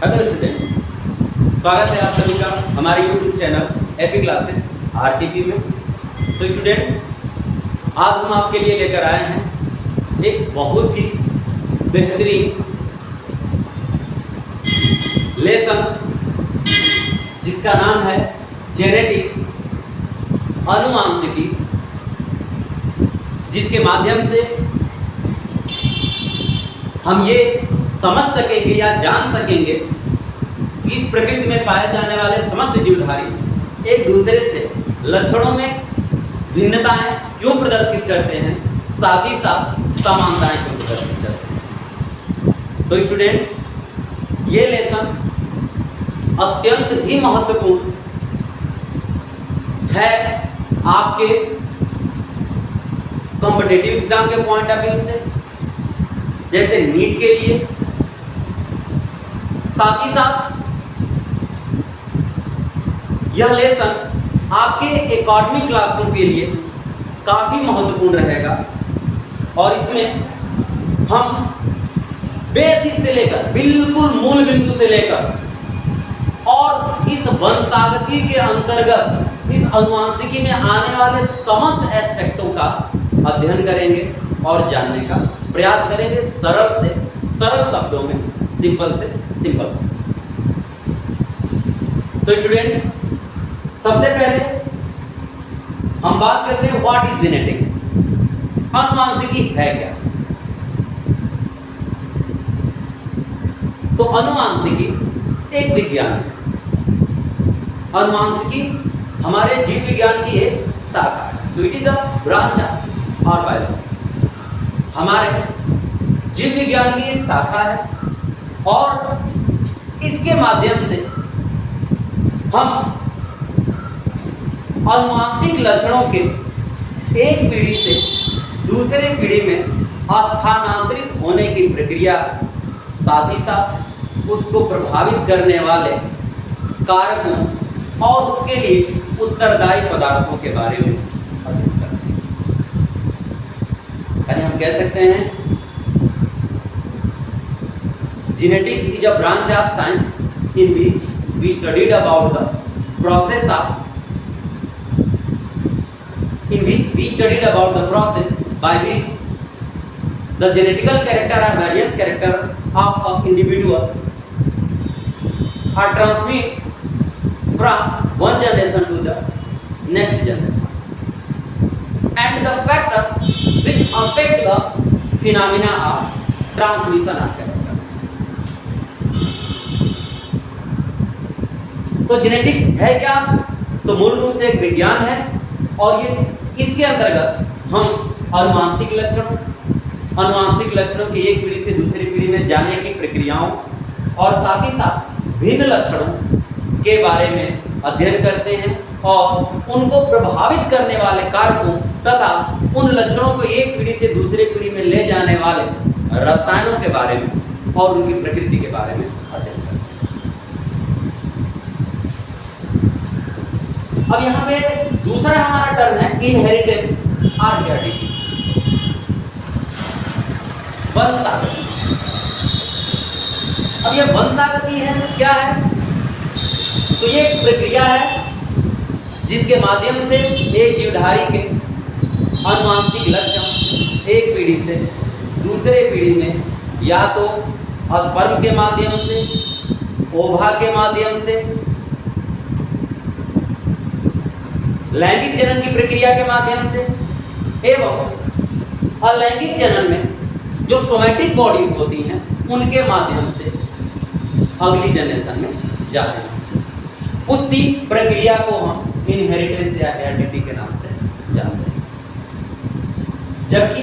Hello student, स्वागत है आप सभी का हमारे YouTube channel AP classes RTP में। तो स्टूडेंट, आज हम आपके लिए लेकर आए हैं एक बहुत ही बेहतरीन लेसन जिसका नाम है जेनेटिक्स अनुवांशिकी, जिसके माध्यम से हम ये समझ सकेंगे या जान सकेंगे कि इस प्रकृति में पाए जाने वाले समस्त जीवधारी एक दूसरे से लक्षणों में भिन्नताएं क्यों प्रदर्शित करते हैं, साथ ही साथ समानताएं क्यों प्रदर्शित करते हैं। तो स्टूडेंट, ये लेसन अत्यंत ही महत्वपूर्ण है आपके कॉम्पिटिटिव एग्जाम के पॉइंट ऑफ व्यू से, जैसे नीट के लिए, साथ ही साथ यह लेसन आपके एकेडमिक क्लासों के लिए काफी महत्वपूर्ण रहेगा। और इसमें हम बेसिक से लेकर बिल्कुल मूल बिंदु से लेकर और इस वंशागति के अंतर्गत इस अनुवांशिकी में आने वाले समस्त एस्पेक्टों का अध्ययन करेंगे और जानने का प्रयास करेंगे, सरल से सरल शब्दों में, सिंपल से सिंपल। तो स्टूडेंट, सबसे पहले हम बात करते हैं व्हाट इज जेनेटिक्स, अनुवांशिकी है क्या। तो अनुवांशिकी एक विज्ञान है। अनुवांशिकी हमारे जीव विज्ञान की एक शाखा है। So it is a branch of biology. हमारे जीव विज्ञान की एक शाखा है और इसके माध्यम से हम अनुवांशिक लक्षणों के एक पीढ़ी से दूसरे पीढ़ी में स्थानांतरित होने की प्रक्रिया, साथ ही साथ उसको प्रभावित करने वाले कारकों और उसके लिए उत्तरदायी पदार्थों के बारे में अध्ययन करते हैं। यानी हम कह सकते हैं genetics is a branch of science in which we studied about the process by which the genetical character or various character of an individual are transmitted from one generation to the next generation, and the factor which affect the phenomena of transmission of character. तो genetics है क्या? तो मूल रूप से एक विज्ञान है और ये इसके अंतर्गत हम अनुवांशिक लक्षणों की एक पीढ़ी से दूसरी पीढ़ी में जाने की प्रक्रियाओं और साथ ही साथ भिन्न लक्षणों के बारे में अध्ययन करते हैं और उनको प्रभावित करने वाले कारकों तथा उन लक्षणों को एक पीढ़ी से दूसरी पीढ़ी में ले जाने वाले रसायनों के बारे में और उनकी प्रकृति के बारे में अध्ययन करते हैं। अब यहाँ पे दूसरा हमारा टर्म है इनहेरिटेंस और हेरिडिटी, वंशागति। अब ये वंशागति है क्या है? तो ये एक प्रक्रिया है जिसके माध्यम से एक जीवधारी के अनुवांशिक लक्षण एक पीढ़ी से दूसरे पीढ़ी में या तो स्पर्म के माध्यम से, ओवा के माध्यम से, लैंगिक जनन की प्रक्रिया के माध्यम से एवं अलैंगिक जनन में जो सोमैटिक बॉडीज होती हैं उनके माध्यम से अगली जनरेशन में जाते हैं। उसी प्रक्रिया को हम इनहेरिटेंस या हेरिडिटी के नाम से जानते हैं। जबकि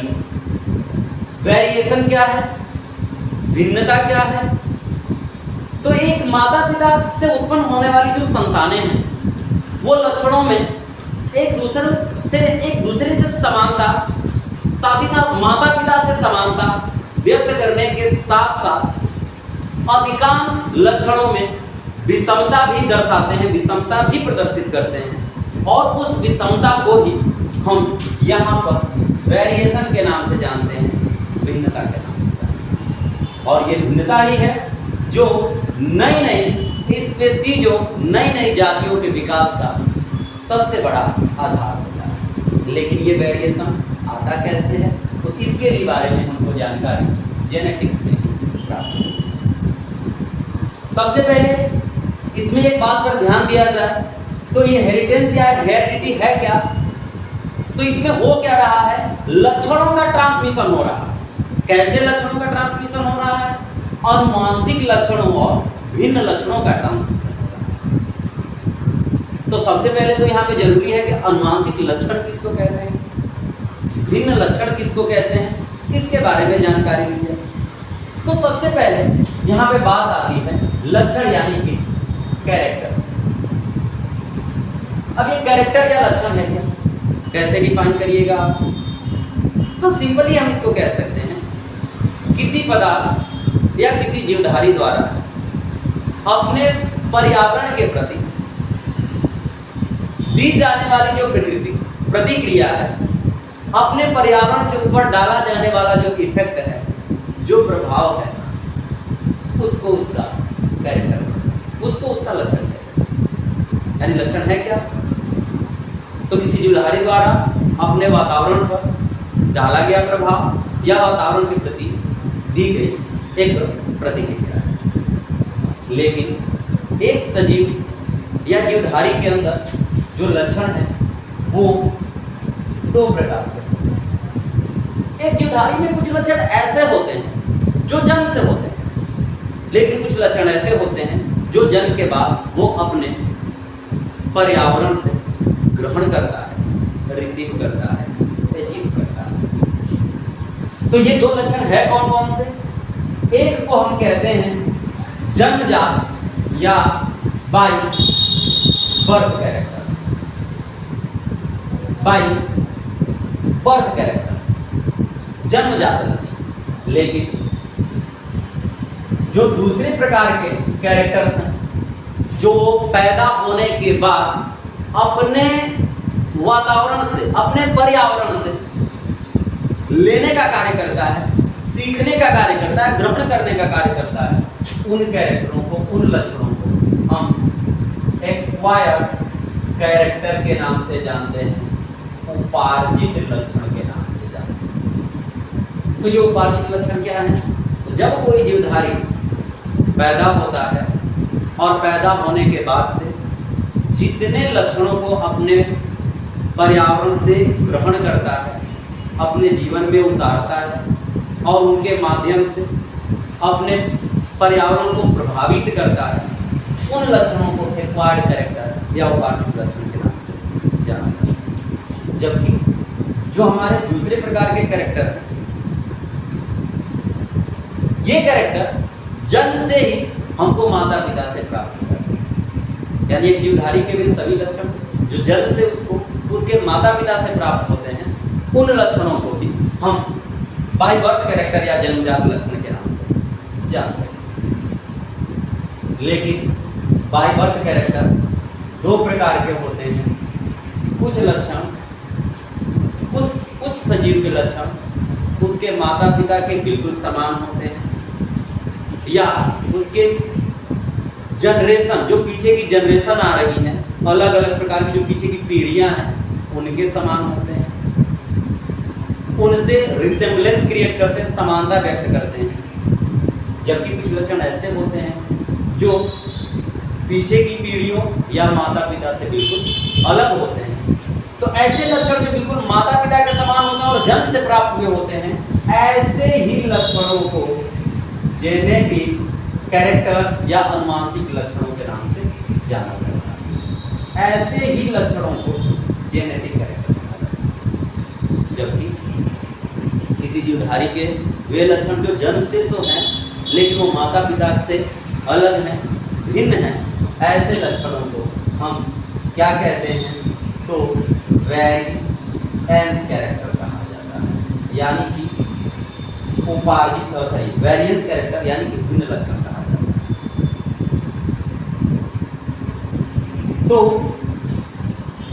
वेरिएशन क्या है, भिन्नता क्या है? तो एक माता पिता से उत्पन्न होने वाली जो संतानें हैं वो लक्षणों में एक दूसरे से समानता, साथ ही साथ माता पिता से समानता व्यक्त करने के साथ साथ अधिकांश लक्षणों में विषमता भी दर्शाते हैं, विषमता भी प्रदर्शित करते हैं और उस विषमता को ही हम यहाँ पर वेरिएशन के नाम से जानते हैं, भिन्नता के नाम से जानते हैं। और ये भिन्नता ही है जो नई नई स्पेसीज, जो नई नई जातियों के विकास का सबसे बड़ा आधार होता है। लेकिन ये वेरिएशन आता कैसे है, तो इसके भी बारे में हमको जानकारी जेनेटिक्स में ही प्राप्त होगी। सबसे पहले इसमें एक बात पर ध्यान दिया जाए तो इनहेरिटेंस या हेरिडिटी है क्या, तो इसमें हो क्या रहा है, लक्षणों का ट्रांसमिशन हो रहा है। कैसे लक्षणों का ट्रांसमिशन हो रहा है, अनुवांशिक लक्षणों और भिन्न लक्षणों का ट्रांसमिशन हो रहा है। तो सबसे पहले तो यहाँ पे जरूरी है कि अनुवांशिक लक्षण किसको कहते हैं, भिन्न लक्षण किसको कहते हैं, इसके बारे में जानकारी ली जाए। तो सबसे पहले यहाँ पे बात आती है लक्षण यानी कि कैरेक्टर। अब ये कैरेक्टर या लक्षण है क्या, कैसे डिफाइन करिएगा आप, तो सिंपली हम इसको कह सकते हैं किसी पदार्थ या किसी जीवधारी द्वारा अपने पर्यावरण के प्रति दी जाने वाली जो प्रतिक्रिया है, अपने पर्यावरण के ऊपर डाला जाने वाला जो इफेक्ट है, जो प्रभाव है, उसको उसका कैरेक्टर, उसको उसका लक्षण है। यानी लक्षण है क्या, तो किसी जीवधारी द्वारा अपने वातावरण पर डाला गया प्रभाव या वातावरण के प्रति दी गई एक प्रतिक्रिया है। लेकिन एक सजीव या जीवधारी के अंदर जो लक्षण है वो दो प्रकार के। एक जीवधारी में कुछ लक्षण ऐसे होते हैं जो जन्म से होते हैं, लेकिन कुछ लक्षण ऐसे होते हैं जो जन्म के बाद वो अपने पर्यावरण से ग्रहण करता है, रिसीव करता है, अचीव करता है। तो ये दो लक्षण है कौन कौन से, एक को हम कहते हैं जन्मजात या by birth character, by birth character, जन्मजात लक्षण। लेकिन जो दूसरे प्रकार के कैरेक्टर्स हैं, जो पैदा होने के बाद अपने वातावरण से, अपने पर्यावरण से लेने का कार्य करता है, सीखने का कार्य करता है, ग्रहण करने का कार्य करता है, उन कैरेक्टरों को, उन लक्षणों को हम एक्वायर्ड कैरेक्टर के नाम से जानते हैं, उपार्जित लक्षण के नाम से जानते हैं। तो ये उपार्जित लक्षण क्या है, तो जब कोई जीवधारी पैदा होता है और पैदा होने के बाद से जितने लक्षणों को अपने पर्यावरण से ग्रहण करता है, अपने जीवन में उतारता है और उनके माध्यम से अपने पर्यावरण को प्रभावित करता है, उन लक्षणों को एक्वायर्ड कैरेक्टर या उपार्जित लक्षण के नाम से जाना जाता है। जबकि जो हमारे दूसरे प्रकार के कैरेक्टर हैं, ये कैरेक्टर जन्म से ही हमको माता पिता से प्राप्त होता है। यानी एक जीवधारी के भी सभी लक्षण जो जन्म से उसको उसके माता पिता से प्राप्त होते हैं, उन लक्षणों को भी हम बाय बर्थ कैरेक्टर या जन्मजात लक्षण के नाम से जानते हैं। लेकिन बाय बर्थ कैरेक्टर दो प्रकार के होते हैं। कुछ लक्षण, उस सजीव के लक्षण उसके माता पिता के बिल्कुल समान होते हैं, या उसके जनरेशन, जो पीछे की जनरेशन आ रही हैं, अलग अलग प्रकार की जो पीछे की पीढ़ियां हैं, उनके समान होते हैं, उनसे रिसेम्बलेंस क्रिएट करते हैं, समानता व्यक्त करते हैं। जबकि कुछ लक्षण ऐसे होते हैं जो पीछे की पीढ़ियों या माता पिता से बिल्कुल अलग होते हैं। तो ऐसे लक्षण जो बिल्कुल माता पिता के समान होते हैं और जन्म से प्राप्त हुए होते हैं, ऐसे ही लक्षणों को जेनेटिक कैरेक्टर या अनुवांशिक लक्षणों के नाम से जाना जाता है। ऐसे ही लक्षणों को जेनेटिक कैरेक्टर कहा जाता है। जबकि किसी जीवधारी के वे लक्षण जो जन्म से तो हैं, लेकिन वो माता पिता से अलग हैं, भिन्न हैं, ऐसे लक्षणों को हम क्या कहते हैं, तो वेरिएंस कैरेक्टर कहा जाता है। यानी कि उपार्जित वेरिएंस कैरेक्टर यानी कि भिन्न लक्षण कहा जाता है। तो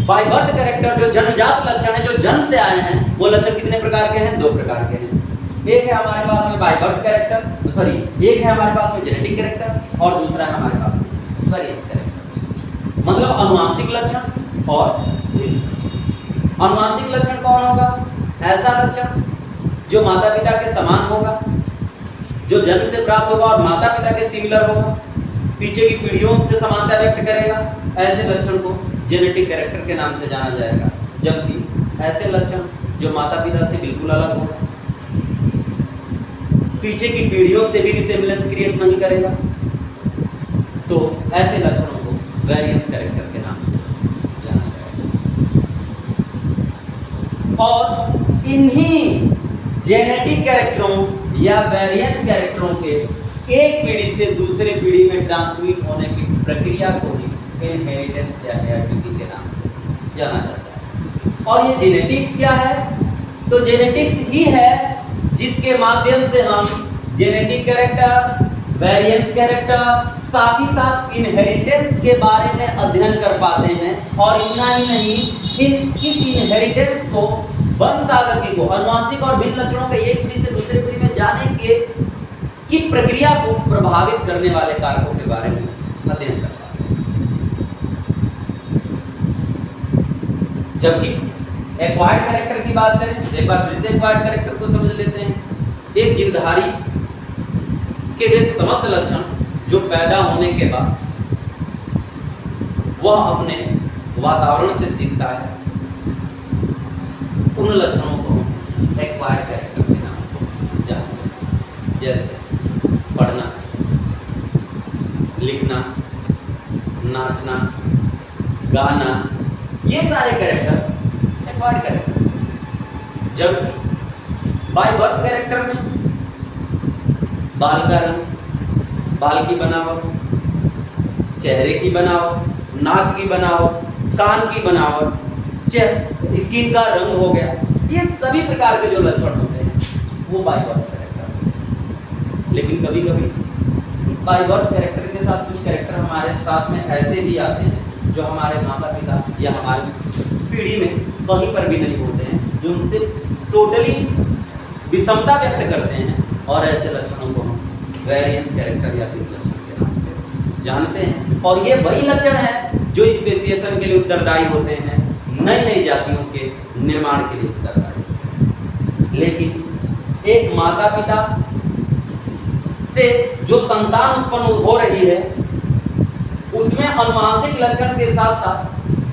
बाय बर्थ कैरेक्टर जो जन्मजात लक्षण है, जो जन्म से आए हैं, वो लक्षण कितने प्रकार के हैं, दो प्रकार के हैं। एक है हमारे पास में बाय बर्थ कैरेक्टर, सॉरी एक है हमारे पास में जेनेटिक कैरेक्टर और दूसरा है हमारे पास में वेरिएंस कैरेक्टर। मतलब अनुवांशिक लक्षण और अनुवांशिक लक्षण कौन होगा? ऐसा लक्षण जो माता पिता के समान होगा, जो जन्म से प्राप्त होगा और माता पिता के सिमिलर होगा, पीछे की पीढ़ियों से समानता व्यक्त करेगा, ऐसे लक्षण को जेनेटिक कैरेक्टर के नाम से जाना जाएगा। जबकि ऐसे लक्षण जो माता पिता से बिल्कुल अलग होगा, पीछे की पीढ़ियों से भी रिसेम्बलेंस क्रिएट नहीं करेगा, तो ऐसे लक्षणों को वेरिएंस कैरेक्टर के नाम से जाना जाएगा। और इन्हीं जेनेटिक कैरेक्टरों या वेरिएंस कैरेक्टरों के एक पीढ़ी से दूसरे पीढ़ी में ट्रांसमिट होने की प्रक्रिया को ही इनहेरिटेंस या हेरिडिटी के नाम से जाना जाता है। और ये जेनेटिक्स क्या है? तो जेनेटिक्स ही है जिसके माध्यम से हम जेनेटिक कैरेक्टर, वेरिएंस कैरेक्टर, साथ ही साथ इनहेरिटेंस के बारे में अध्ययन कर पाते हैं। और इतना ही नहीं, इस इनहेरिटेंस को, वंशागति को, अनुवांशिक और भिन्न लक्षणों के एक पीढ़ी से दूसरे पीढ़ी में जाने की प्रक्रिया को प्रभावित करने वाले कारकों के बारे में अध्ययन कर पाते हैं। जबकि एक्वायर्ड कैरेक्टर की बात करें तो एक बार फिर से एक्वायर्ड कैरेक्टर को समझ लेते हैं। एक जीवधारी के वे समस्त लक्षण जो पैदा होने के बाद वह अपने वातावरण से सीखता है, उन लक्षणों को एक्वायर्ड कैरेक्टर के नाम से जानते हैं। जैसे पढ़ना, लिखना, नाचना, गाना, ये सारे कैरेक्टर एक्वायर्ड कैरेक्टर्स हैं। जबकि बाय बर्थ कैरेक्टर में बाल का रंग, बाल की बनावट, चेहरे की बनावट, नाक की बनावट, कान की बनावट, स्किन का रंग हो गया, ये सभी प्रकार के जो लक्षण होते हैं वो बाय बर्थ कैरेक्टर हैं। लेकिन कभी कभी इस बाय बर्थ कैरेक्टर के साथ कुछ कैरेक्टर हमारे साथ में ऐसे भी आते हैं जो हमारे माता पिता या हमारी पीढ़ी में कहीं पर भी नहीं होते हैं, जो उनसे टोटली विषमता व्यक्त करते हैं। और ऐसे लक्षणों को हम वेरिएंस कैरेक्टर या भिन्न लक्षण के नाम से जानते हैं। और ये वही लक्षण है जो स्पेसिएशन के लिए उत्तरदायी होते हैं, नई नई जातियों के निर्माण के लिए उत्तरदायी। लेकिन एक माता पिता से जो संतान उत्पन्न हो रही है उसमें अनुवांशिक लक्षण के साथ साथ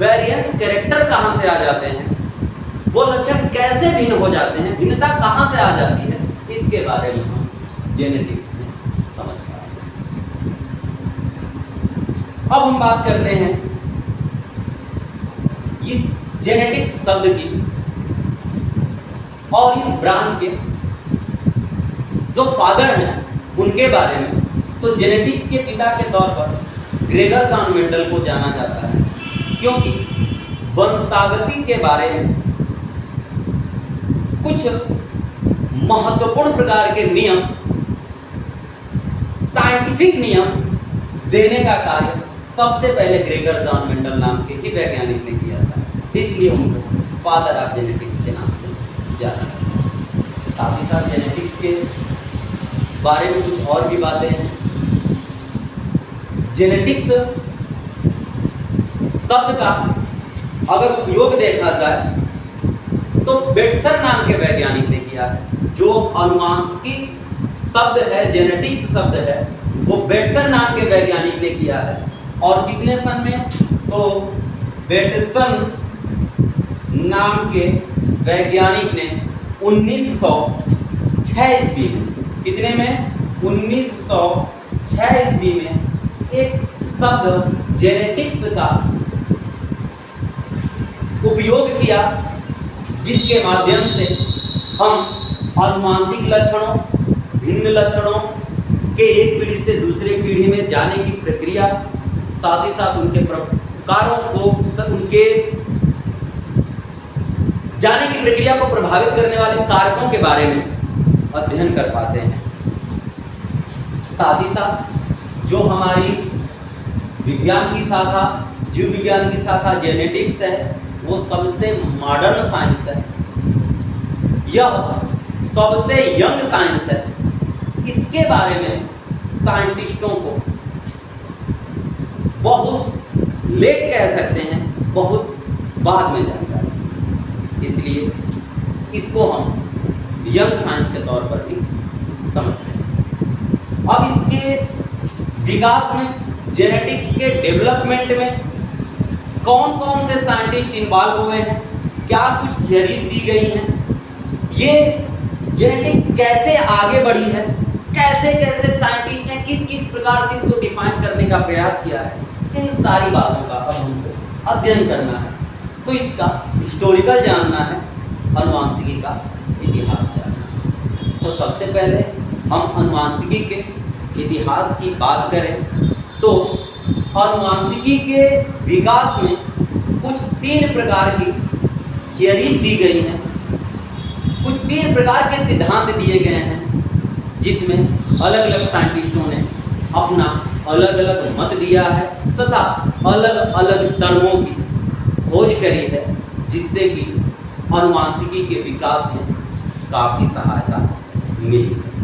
वेरिएंस कैरेक्टर कहां से आ जाते हैं, वो लक्षण कैसे भिन्न हो जाते हैं, भिन्नता कहां से आ जाती है, इसके बारे में हम जेनेटिक्स में समझ पाएंगे। अब हम बात करते हैं इस जेनेटिक्स शब्द की और इस ब्रांच के जो फादर हैं उनके बारे में। तो जेनेटिक्स के पिता के तौर पर ग्रेगर जॉन मेंडल को जाना जाता है, क्योंकि वंशागति के बारे में कुछ महत्वपूर्ण प्रकार के नियम, साइंटिफिक नियम देने का कार्य सबसे पहले ग्रेगर जॉन मेंडल नाम के ही वैज्ञानिक ने किया था। इसलिए उनको फादर ऑफ जेनेटिक्स के नाम से जाना जाता है। साथ ही साथ जेनेटिक्स के बारे में कुछ और भी बातें हैं। जेनेटिक्स शब्द का अगर उपयोग देखा जाए तो बेटसन नाम के वैज्ञानिक ने किया है। जो अनुवांशिकी शब्द है, जेनेटिक्स शब्द है, वो बेटसन नाम के वैज्ञानिक ने किया है। और कितने सन में? तो बेटसन नाम के वैज्ञानिक ने 1906 ईस्वी में, कितने में? 1906 ईस्वी में एक शब्द जेनेटिक्स का उपयोग किया, जिसके माध्यम से हम अनुवांशिक लक्षणों, भिन्न लक्षणों के एक पीढ़ी से दूसरे पीढ़ी में जाने की प्रक्रिया, साथ ही साथ उनके प्रकारों को, उनके जाने की प्रक्रिया को प्रभावित करने वाले कारकों के बारे में अध्ययन कर पाते हैं। साथ ही साथ जो हमारी विज्ञान की शाखा, जीव विज्ञान की शाखा जेनेटिक्स है, वो सबसे मॉडर्न साइंस है। यह सबसे यंग साइंस है, इसके बारे में साइंटिस्टों को बहुत लेट कह सकते हैं, बहुत बाद में जानकारी, इसलिए इसको हम यंग साइंस के तौर पर भी समझते हैं। अब इसके विकास में, जेनेटिक्स के डेवलपमेंट में कौन कौन से साइंटिस्ट इन्वॉल्व हुए हैं, क्या कुछ थियरीज दी गई हैं, ये जेनेटिक्स कैसे आगे बढ़ी है, कैसे कैसे साइंटिस्ट ने किस किस प्रकार से इसको डिफाइन करने का प्रयास किया है, इन सारी बातों का अब हमको अध्ययन करना है। तो इसका हिस्टोरिकल जानना है, अनुवांशिकी का इतिहास जानना है। तो सबसे पहले हम अनुवांशिकी के इतिहास की बात करें तो अनुवांशिकी के विकास में कुछ 3 प्रकार की थियरीज दी गई हैं, कुछ 3 प्रकार के सिद्धांत दिए गए हैं, जिसमें अलग अलग साइंटिस्टों ने अपना अलग अलग मत दिया है तथा अलग अलग टर्मों की खोज करी है, जिससे कि अनुवांशिकी के विकास में काफ़ी सहायता मिली है।